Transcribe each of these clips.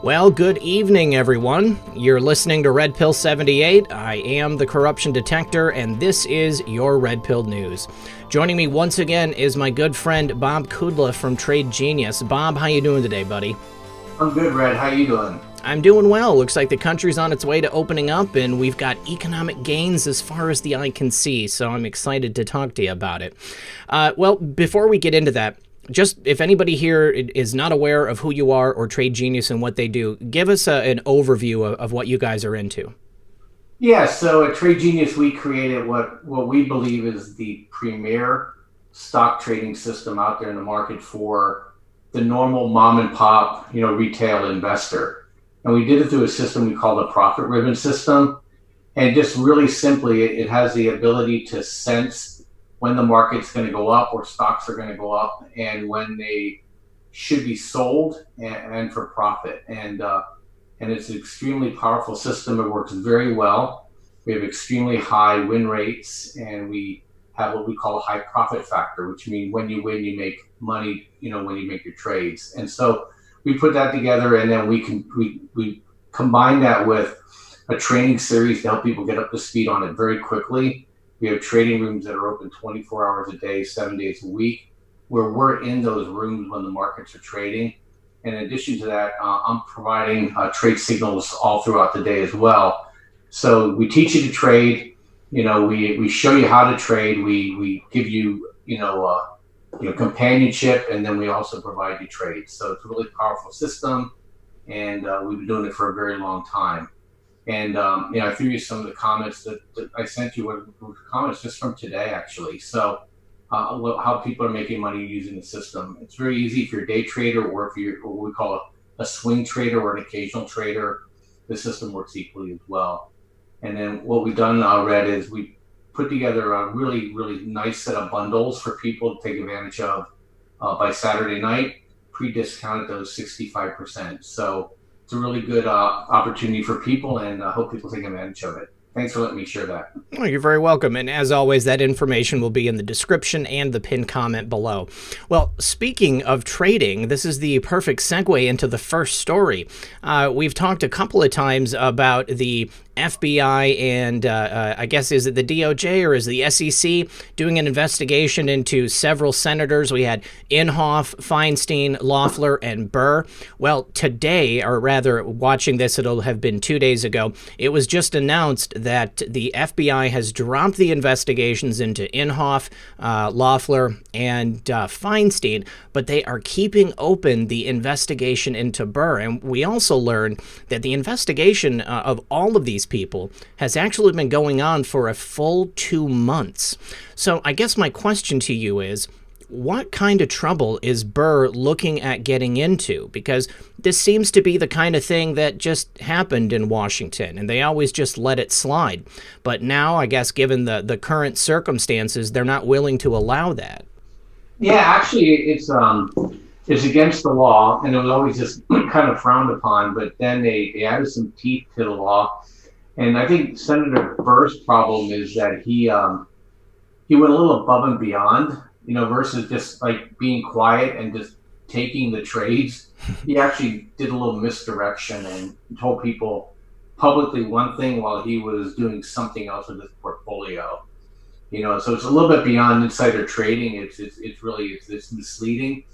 Well, good evening, everyone. You're listening to Red Pill 78. I am the Corruption Detector, and this is your Red Pill News. Joining me once again is my good friend Bob Kudla from Trade Genius. Bob, how you doing today, buddy? I'm good, Red. How you doing? I'm doing well. Looks like the country's on its way to opening up, and we've got economic gains as far as the eye can see, so I'm excited to talk to you about it. Well, before we get into that, just if anybody here is not aware of who you are or Trade Genius and what they do, give us an overview of what you guys are into. Yeah, so at Trade Genius, we created what we believe is the premier stock trading system out there in the market for the normal mom and pop, retail investor. And we did it through a system we call the profit ribbon system. And just really simply, it has the ability to sense when the market's going to go up or stocks are going to go up and when they should be sold and for profit. And it's an extremely powerful system. It works very well. We have extremely high win rates, and we have what we call a high profit factor, which means when you win, you make money, when you make your trades. And so we put that together, and then we combine that with a training series to help people get up to speed on it very quickly. We have trading rooms that are open 24 hours a day, 7 days a week, where we're in those rooms when the markets are trading. And in addition to that, I'm providing trade signals all throughout the day as well. So we teach you to trade. We show you how to trade. We give you, companionship, and then we also provide you trades. So it's a really powerful system, and we've been doing it for a very long time. And, I threw you some of the comments that I sent you, were comments just from today, actually. So how people are making money using the system. It's very easy if you're a day trader, or if you're what we call a swing trader or an occasional trader. The system works equally as well. And then what we've done, Red, is we put together a really, really nice set of bundles for people to take advantage of by Saturday night, pre-discounted those 65%. So it's a really good opportunity for people, and I hope people take advantage of it. Thanks for letting me share that. Oh, you're very welcome. And as always, that information will be in the description and the pinned comment below. Well, speaking of trading, this is the perfect segue into the first story. We've talked a couple of times about the FBI and I guess, is it the DOJ or is the SEC doing an investigation into several senators? We had Inhofe, Feinstein, Loeffler, and Burr. Well, today, or rather watching this, it'll have been 2 days ago, it was just announced that the FBI has dropped the investigations into Inhofe, Loeffler, and Feinstein, but they are keeping open the investigation into Burr. And we also learned that the investigation of all of these people has actually been going on for a full 2 months. So I guess my question to you is, what kind of trouble is Burr looking at getting into? Because this seems to be the kind of thing that just happened in Washington, and they always just let it slide. But now, I guess, given the current circumstances, they're not willing to allow that. Yeah, actually, it's against the law, and it was always just kind of frowned upon. But then they added some teeth to the law, and I think Senator Burr's problem is that he went a little above and beyond. Versus just like being quiet and just taking the trades. He actually did a little misdirection and told people publicly one thing while he was doing something else with his portfolio. So it's a little bit beyond insider trading. It's really misleading.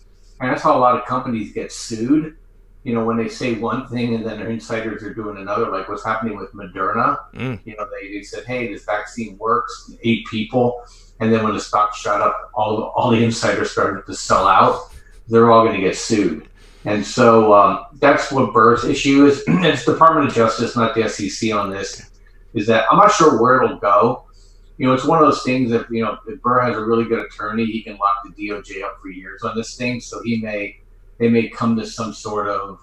And that's how a lot of companies get sued. When they say one thing and then their insiders are doing another, like what's happening with Moderna. They said, hey, this vaccine works, 8 people. And then when the stock shot up, all the insiders started to sell out. They're all going to get sued. And so that's what Burr's issue is. It's Department of Justice, not the SEC on this, is that I'm not sure where it'll go. It's one of those things that, if Burr has a really good attorney, he can lock the DOJ up for years on this thing. So they may come to some sort of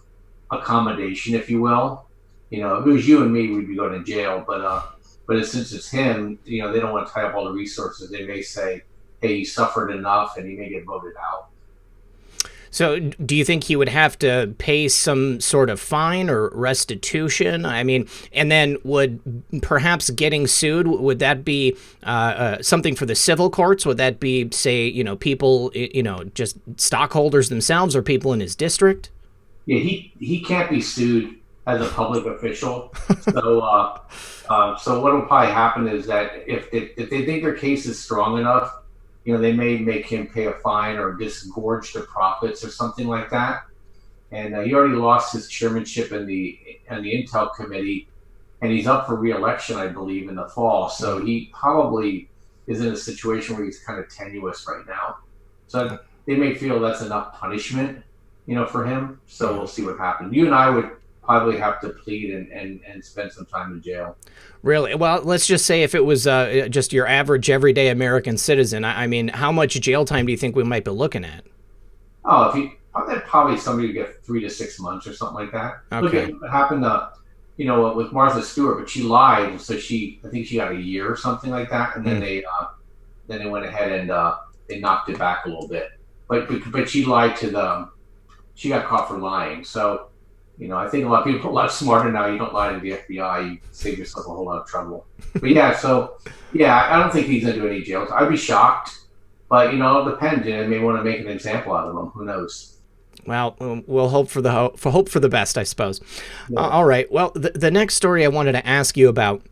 accommodation, if you will. If it was you and me, we'd be going to jail. But since it's him, they don't want to tie up all the resources. They may say, hey, he suffered enough, and he may get voted out. So do you think he would have to pay some sort of fine or restitution? I mean, and then would perhaps getting sued, would that be something for the civil courts? Would that be, say, people, just stockholders themselves or people in his district? Yeah, he can't be sued as a public official. So so what will probably happen is that if they think their case is strong enough, they may make him pay a fine or disgorge the profits or something like that. And he already lost his chairmanship in the Intel committee, and he's up for re-election, I believe, in the fall. So he probably is in a situation where he's kind of tenuous right now. So they may feel that's enough punishment, for him. So we'll see what happens. You and I would probably have to plead and spend some time in jail. Really? Well, let's just say if it was just your average everyday American citizen, I mean, how much jail time do you think we might be looking at? Oh, if he probably somebody would get 3 to 6 months or something like that. Look Okay. at what happened with Martha Stewart, but she lied, so I think she got a year or something like that, and then they went ahead and they knocked it back a little bit. But she lied to them. She got caught for lying. So, I think a lot of people are a lot smarter now. You don't lie to the FBI, you save yourself a whole lot of trouble. But I don't think he's going to do any jail. I'd be shocked. But, it depends. They may want to make an example out of him. Who knows? Well, we'll hope for the best, I suppose. Yeah. All right. Well, the next story I wanted to ask you about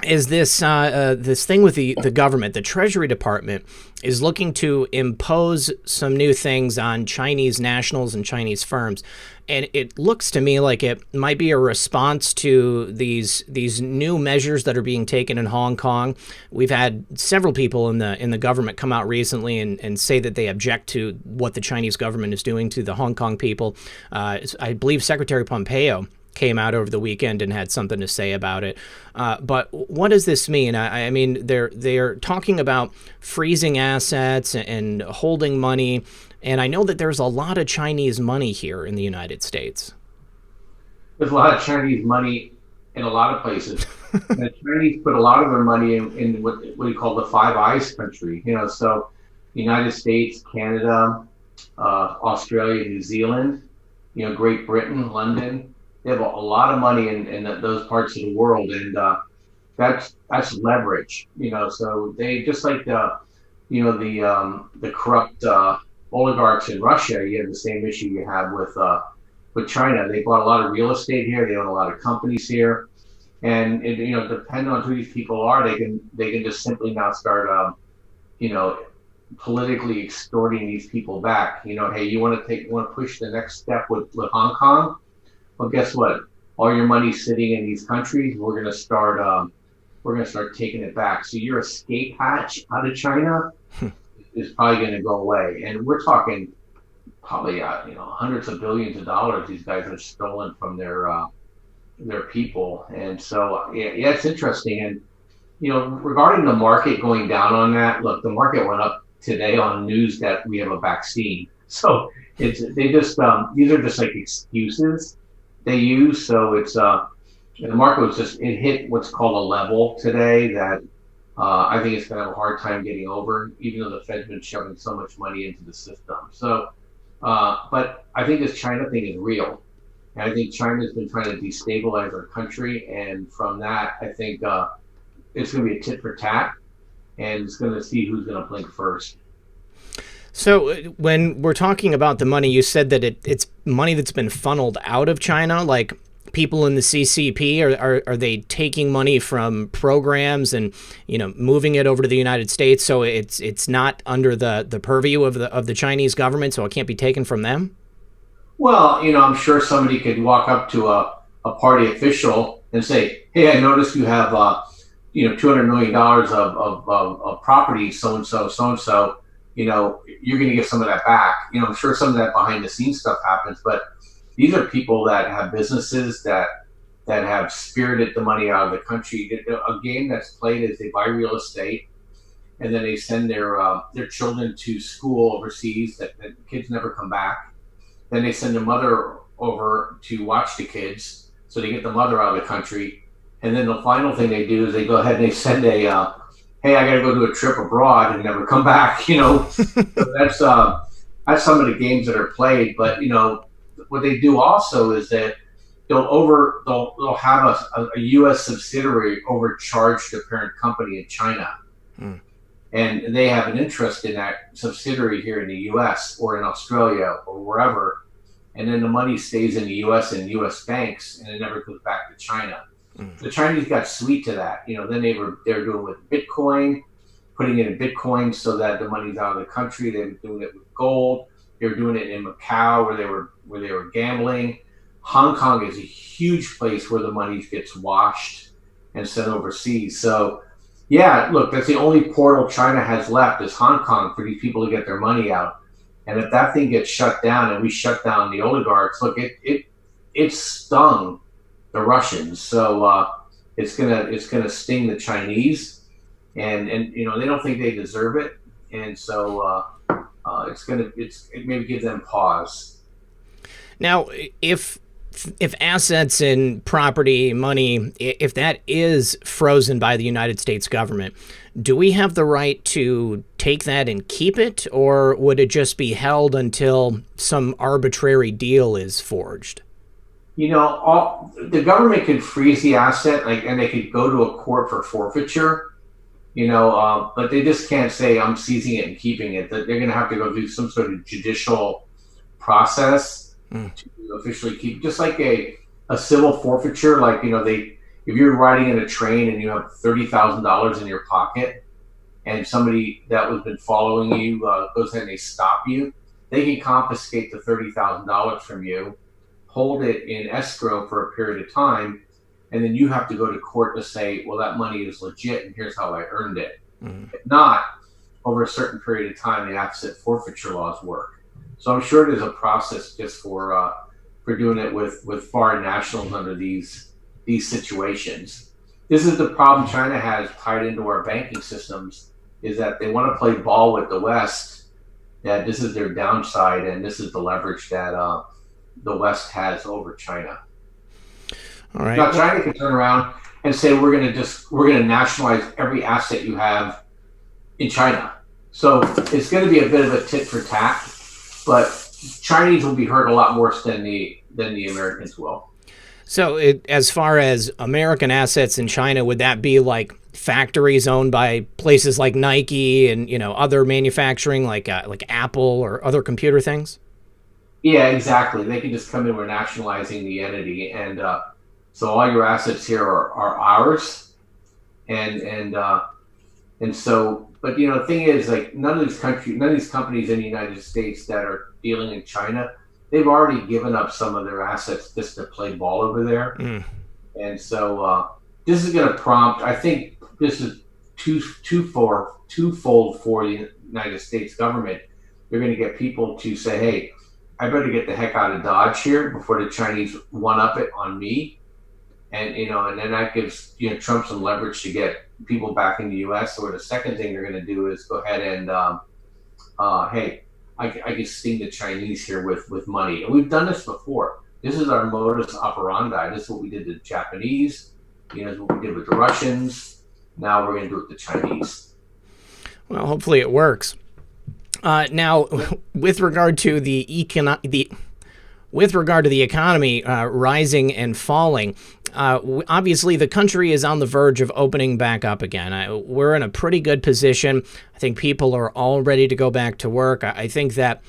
is this thing with the government. The Treasury Department is looking to impose some new things on Chinese nationals and Chinese firms. And it looks to me like it might be a response to these new measures that are being taken in Hong Kong. We've had several people in the government come out recently and say that they object to what the Chinese government is doing to the Hong Kong people. I believe Secretary Pompeo came out over the weekend and had something to say about it. But what does this mean? I mean, they're talking about freezing assets and holding money. And I know that there's a lot of Chinese money here in the United States. There's a lot of Chinese money in a lot of places. The Chinese put a lot of their money in what we call the Five Eyes country. So United States, Canada, Australia, New Zealand, Great Britain, London. They have a lot of money in those parts of the world, and that's leverage. So they just like the corrupt oligarchs in Russia. You have the same issue you have with China. They bought a lot of real estate here. They own a lot of companies here, and depending on who these people are, they can just simply now start politically extorting these people back. Hey, you want to push the next step with Hong Kong? Well, guess what? All your money's sitting in these countries. We're gonna start taking it back. So your escape hatch out of China is probably going to go away. And we're talking probably hundreds of billions of dollars these guys have stolen from their people. And so yeah, it's interesting. And regarding the market going down on that, look, the market went up today on news that we have a vaccine. So these are just like excuses they use. So it's the market it hit what's called a level today that I think it's going to have a hard time getting over, even though the Fed's been shoving so much money into the system. So, but I think this China thing is real. And I think China's been trying to destabilize our country. And from that, I think it's going to be a tit for tat. And it's going to see who's going to blink first. So when we're talking about the money, you said that it's money that's been funneled out of China, like people in the CCP, are they taking money from programs and moving it over to the United States, so it's not under the purview of the Chinese government, so it can't be taken from them? Well, I'm sure somebody could walk up to a party official and say, "Hey, I noticed you have $200 million of property, so and so. You're going to get some of that back." I'm sure some of that behind the scenes stuff happens, but these are people that have businesses that have spirited the money out of the country. A game that's played is they buy real estate, and then they send their children to school overseas. That kids never come back. Then they send their mother over to watch the kids, so they get the mother out of the country. And then the final thing they do is they go ahead and they send hey, I got to go do a trip abroad and never come back. So that's some of the games that are played. But what they do also is that they'll have a U.S. subsidiary overcharge the parent company in China, and they have an interest in that subsidiary here in the U.S. or in Australia or wherever, and then the money stays in the U.S. and U.S. banks, and it never goes back to China. The Chinese got sweet to that. Then they were doing it with Bitcoin, putting it in Bitcoin so that the money's out of the country. They were doing it with gold. They were doing it in Macau where they were gambling. Hong Kong is a huge place where the money gets washed and sent overseas. So, yeah, look, that's the only portal China has left is Hong Kong for these people to get their money out. And if that thing gets shut down and we shut down the oligarchs, look, it stung the Russians. So it's gonna sting the Chinese, and they don't think they deserve it, and so it maybe give them pause. Now, if assets and property, money, if that is frozen by the United States government, do we have the right to take that and keep it, or would it just be held until some arbitrary deal is forged? The government could freeze the asset, and they could go to a court for forfeiture, but they just can't say, I'm seizing it and keeping it. They're going to have to go through some sort of judicial process to officially keep, just like a civil forfeiture. Like, if you're riding in a train and you have $30,000 in your pocket and somebody that has been following you goes ahead and they stop you, they can confiscate the $30,000 from you, hold it in escrow for a period of time, and then you have to go to court to say, well, that money is legit and here's how I earned it. If not, over a certain period of time, the asset forfeiture laws work. So I'm sure there's a process just for doing it with foreign nationals under these situations. This is the problem China has tied into our banking systems, is that they want to play ball with the West, that this is their downside, and this is the leverage that the West has over China. All right. Now China can turn around and say we're going to nationalize every asset you have in China. So it's going to be a bit of a tit for tat, but Chinese will be hurt a lot worse than the Americans will. So as far as American assets in China, would that be like factories owned by places like Nike and other manufacturing like Apple or other computer things? Yeah, exactly. They can just come in. We're nationalizing the entity, and so all your assets here are ours, and so. But the thing is, like, none of these companies in the United States that are dealing in China, they've already given up some of their assets just to play ball over there, and so this is going to prompt. I think this is twofold for the United States government. They're going to get people to say, hey, I better get the heck out of Dodge here before the Chinese one-up it on me. And, and then that gives, Trump some leverage to get people back in the U.S. Or the second thing they're going to do is go ahead and, hey, I can sting the Chinese here with money. And we've done this before. This is our modus operandi. This is what we did to the Japanese. This is what we did with the Russians. Now we're going to do it with the Chinese. Well, hopefully it works. Now, with regard to the economy rising and falling, obviously the country is on the verge of opening back up again. We're in a pretty good position. I think people are all ready to go back to work. I think that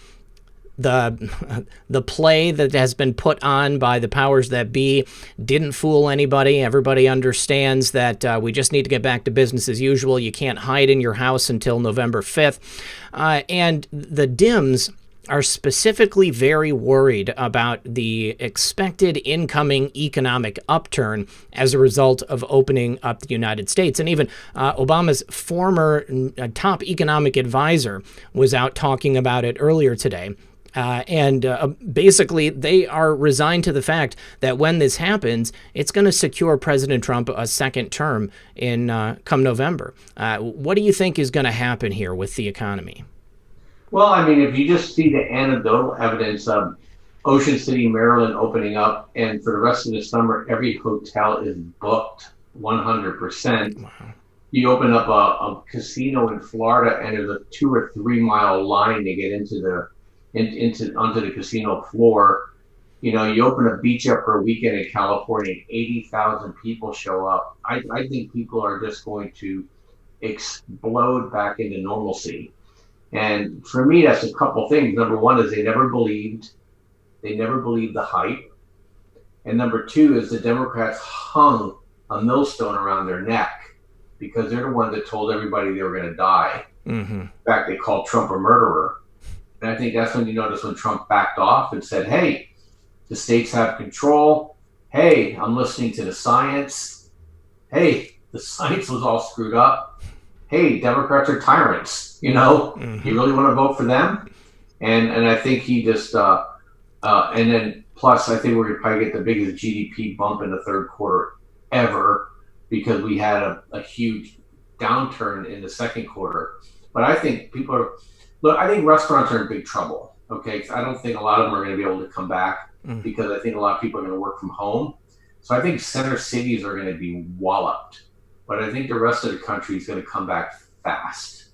the play that has been put on by the powers that be didn't fool anybody. Everybody understands that we just need to get back to business as usual. You can't hide in your house until November 5th. And the Dems are specifically very worried about the expected incoming economic upturn as a result of opening up the United States. And even Obama's former top economic advisor was out talking about it earlier today. Basically, they are resigned to the fact that when this happens, it's going to secure President Trump a second term in come November. What do you think is going to happen here with the economy? Well, I mean, if you just see the anecdotal evidence of Ocean City, Maryland opening up, and for the rest of the summer, every hotel is booked 100%. Wow. You open up a casino in Florida, and there's a 2 or 3 mile line to get onto the casino floor. You open a beach up for a weekend in California, 80,000 people show up. I think people are just going to explode back into normalcy. And for me, that's a couple things. Number one is they never believed They never believed the hype. And number two is the Democrats hung a millstone around their neck because they're the ones that told everybody they were going to die. Mm-hmm. In fact, they called Trump a murderer. And I think that's when you notice when Trump backed off and said, hey, the states have control. Hey, I'm listening to the science. Hey, the science was all screwed up. Hey, Democrats are tyrants. You really want to vote for them? And I think he just, and then plus I think we're going to probably get the biggest GDP bump in the third quarter ever because we had a huge downturn in the second quarter. But I think I think restaurants are in big trouble. Okay. I don't think a lot of them are going to be able to come back because I think a lot of people are going to work from home. So I think center cities are going to be walloped, but I think the rest of the country is going to come back fast.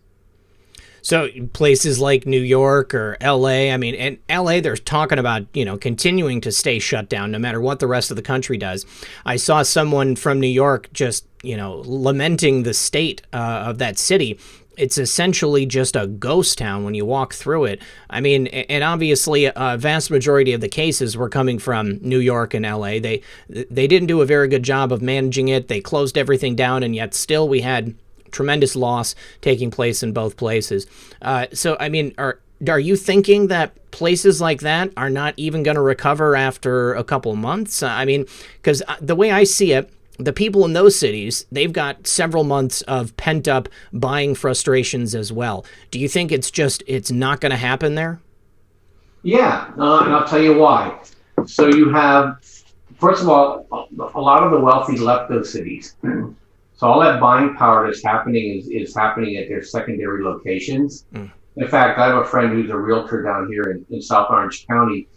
So places like New York or LA, I mean, in LA, they're talking about, continuing to stay shut down no matter what the rest of the country does. I saw someone from New York just, lamenting the state of that city. It's essentially just a ghost town when you walk through it. I mean, and obviously a vast majority of the cases were coming from New York and LA. They didn't do a very good job of managing it. They closed everything down, and yet still we had tremendous loss taking place in both places. So, I mean, are you thinking that places like that are not even going to recover after a couple months? I mean, because the way I see it, the people in those cities, they've got several months of pent-up buying frustrations as well. Do you think it's not going to happen there? Yeah, and I'll tell you why. So you have, first of all, a lot of the wealthy left those cities. So all that buying power that's happening is happening at their secondary locations. In fact, I have a friend who's a realtor down here in South Orange County.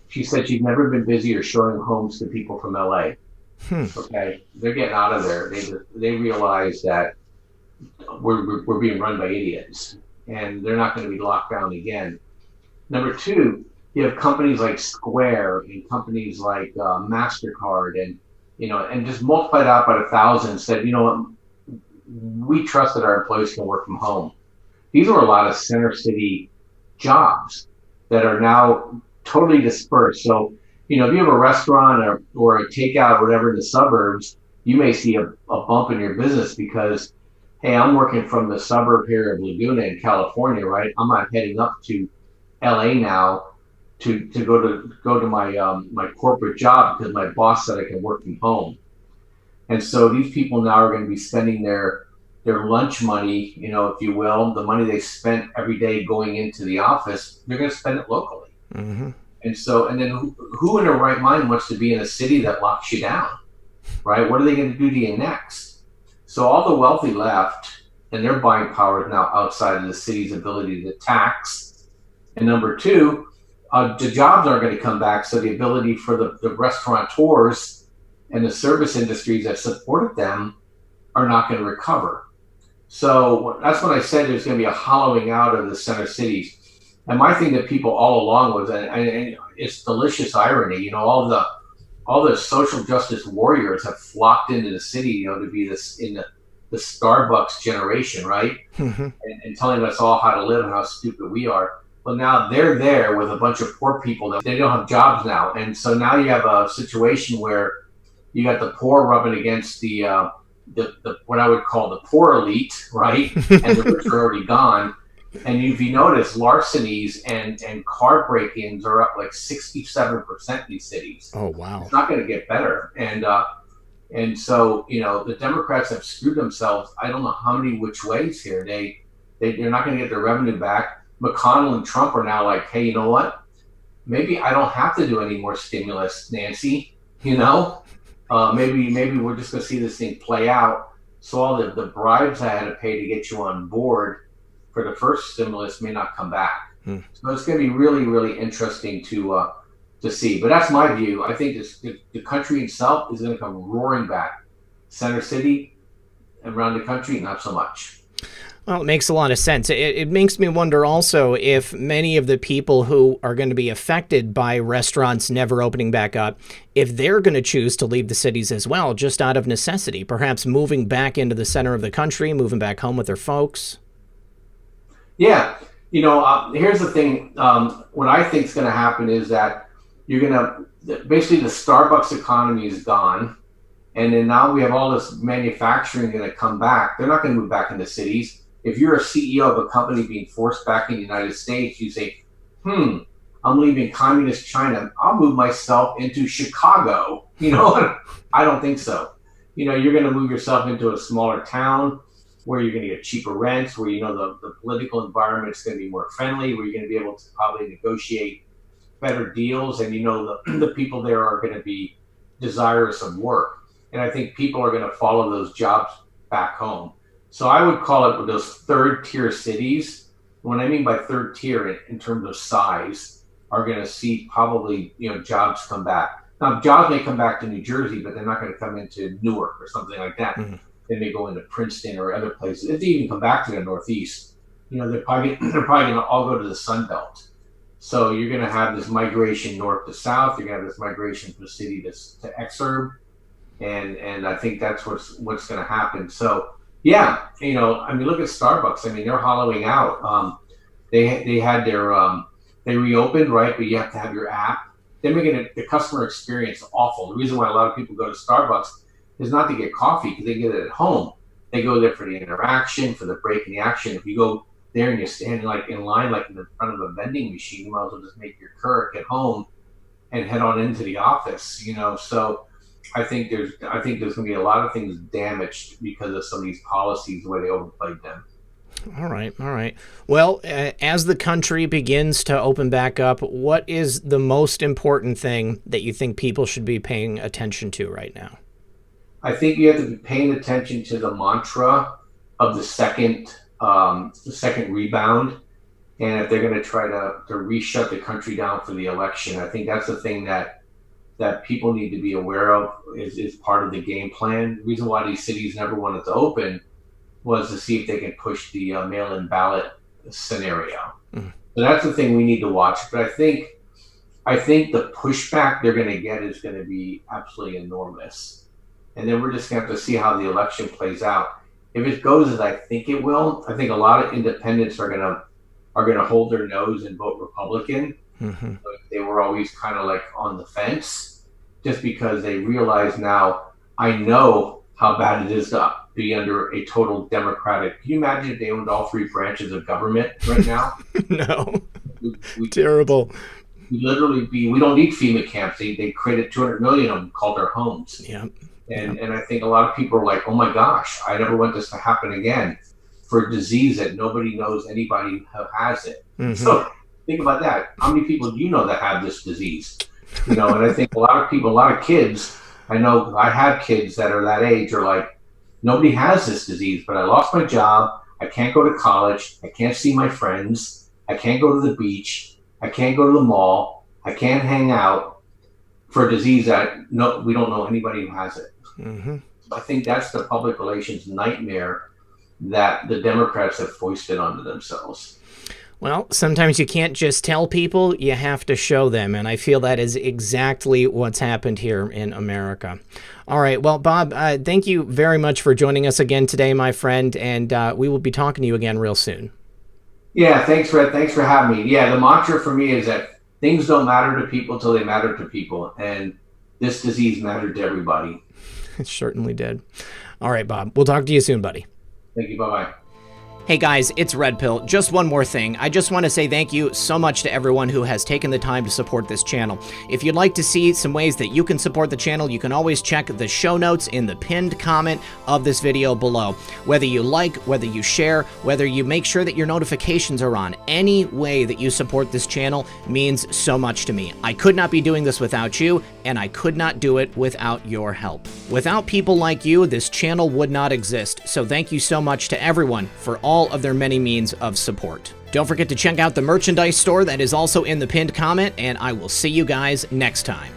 She said she's never been busier showing homes to people from LA. Okay, they're getting out of there. They realize that we're being run by idiots, and they're not going to be locked down again. Number two, you have companies like Square and companies like MasterCard and just multiplied out by 1,000 said, we trust that our employees can work from home. These are a lot of center city jobs that are now totally dispersed. So, if you have a restaurant or a takeout or whatever in the suburbs, you may see a bump in your business because, hey, I'm working from the suburb here of Laguna in California, right? I'm not heading up to LA now to go to my corporate job because my boss said I can work from home. And so these people now are going to be spending their lunch money, if you will, the money they spent every day going into the office, they're going to spend it locally. Mm-hmm. And then who in their right mind wants to be in a city that locks you down, right? What are they going to do to you next? So all the wealthy left, and their buying power is now outside of the city's ability to tax. And number two, the jobs aren't going to come back, so the ability for the restaurateurs and the service industries that supported them are not going to recover. So that's when I said there's going to be a hollowing out of the center cities. And my thing that people all along was, and it's delicious irony, all the social justice warriors have flocked into the city, to be this in the Starbucks generation, right? Mm-hmm. And telling us all how to live and how stupid we are. Well, now they're there with a bunch of poor people that they don't have jobs now. And so now you have a situation where you got the poor rubbing against the what I would call the poor elite, right? And the rich are already gone. And if you notice, larcenies and car break-ins are up like 67% in these cities. Oh, wow. It's not going to get better. And so, the Democrats have screwed themselves. I don't know how many which ways here. They're not going to get their revenue back. McConnell and Trump are now like, hey, you know what? Maybe I don't have to do any more stimulus, Nancy. Maybe we're just going to see this thing play out. So all the bribes I had to pay to get you on board for the first stimulus may not come back. So it's going to be really, really interesting to see. But that's my view. I think the country itself is going to come roaring back. Center city, around the country, not so much. Well, it makes a lot of sense. It makes me wonder also if many of the people who are going to be affected by restaurants never opening back up, if they're going to choose to leave the cities as well, just out of necessity, perhaps moving back into the center of the country, moving back home with their folks. Yeah. Here's the thing. What I think is going to happen is that you're gonna basically the Starbucks economy is gone, and then now we have all this manufacturing going to come back. They're not going to move back into cities. If you're a CEO of a company being forced back in the United States, you say, I'm leaving communist China. I'll move myself into Chicago. I don't think so. You're going to move yourself into a smaller town where you're going to get cheaper rents, where the political environment is going to be more friendly, where you're going to be able to probably negotiate better deals, and the people there are going to be desirous of work. And I think people are going to follow those jobs back home. So I would call it those third tier cities. What I mean by third tier in terms of size are going to see probably, jobs come back. Now, jobs may come back to New Jersey, but they're not going to come into Newark or something like that. Mm-hmm. They may go into Princeton or other places. If they even come back to the Northeast, they're probably going to all go to the Sun Belt. So you're going to have this migration north to south. You're going to have this migration from the city to exurb. And I think that's what's going to happen. So, yeah, look at Starbucks. They're hollowing out. They had their, they reopened, right? But you have to have your app. They're making the customer experience awful. The reason why a lot of people go to Starbucks is not to get coffee, because they get it at home. They go there for the interaction, for the break in the action. If you go there and you're standing in line, in the front of a vending machine, you might as well just make your Kirk at home and head on into the office, So I think there's going to be a lot of things damaged because of some of these policies, the way they overplayed them. All right. Well, as the country begins to open back up, what is the most important thing that you think people should be paying attention to right now? I think you have to be paying attention to the mantra of the second rebound. And if they're going to try to re-shut the country down for the election, I think that's the thing that people need to be aware of is part of the game plan. The reason why these cities never wanted to open was to see if they can push the mail-in ballot scenario. Mm-hmm. So that's the thing we need to watch. But I think the pushback they're going to get is going to be absolutely enormous. And then we're just going to have to see how the election plays out. If it goes as I think it will, I think a lot of independents are going to hold their nose and vote Republican. Mm-hmm. They were always kind of on the fence, just because they realize now, I know how bad it is to be under a total Democratic. Can you imagine if they owned all three branches of government right now? No. Terrible. We don't need FEMA camps. They created 200 million of them called their homes. Yeah. And I think a lot of people are like, oh my gosh, I never want this to happen again, for a disease that nobody knows anybody who has it. Mm-hmm. So think about that. How many people do you know that have this disease? And I think a lot of kids, I know I have kids that are that age, are like, nobody has this disease, but I lost my job. I can't go to college. I can't see my friends. I can't go to the beach. I can't go to the mall. I can't hang out for a disease that we don't know anybody who has it. Mm-hmm. I think that's the public relations nightmare that the Democrats have foisted onto themselves. Well, sometimes you can't just tell people, you have to show them, and I feel that is exactly what's happened here in America. All right, well, Bob, thank you very much for joining us again today, my friend, and we will be talking to you again real soon. Yeah, thanks, Fred. Thanks for having me. Yeah, the mantra for me is that things don't matter to people until they matter to people, and this disease mattered to everybody. It certainly did. All right, Bob, we'll talk to you soon, buddy. Thank you. Bye-bye. Hey guys, it's Red Pill. Just one more thing. I just want to say thank you so much to everyone who has taken the time to support this channel. If you'd like to see some ways that you can support the channel, you can always check the show notes in the pinned comment of this video below. Whether you like, whether you share, whether you make sure that your notifications are on, any way that you support this channel means so much to me. I could not be doing this without you, and I could not do it without your help. Without people like you, this channel would not exist. So thank you so much to everyone for all of their many means of support. Don't forget to check out the merchandise store that is also in the pinned comment, and I will see you guys next time.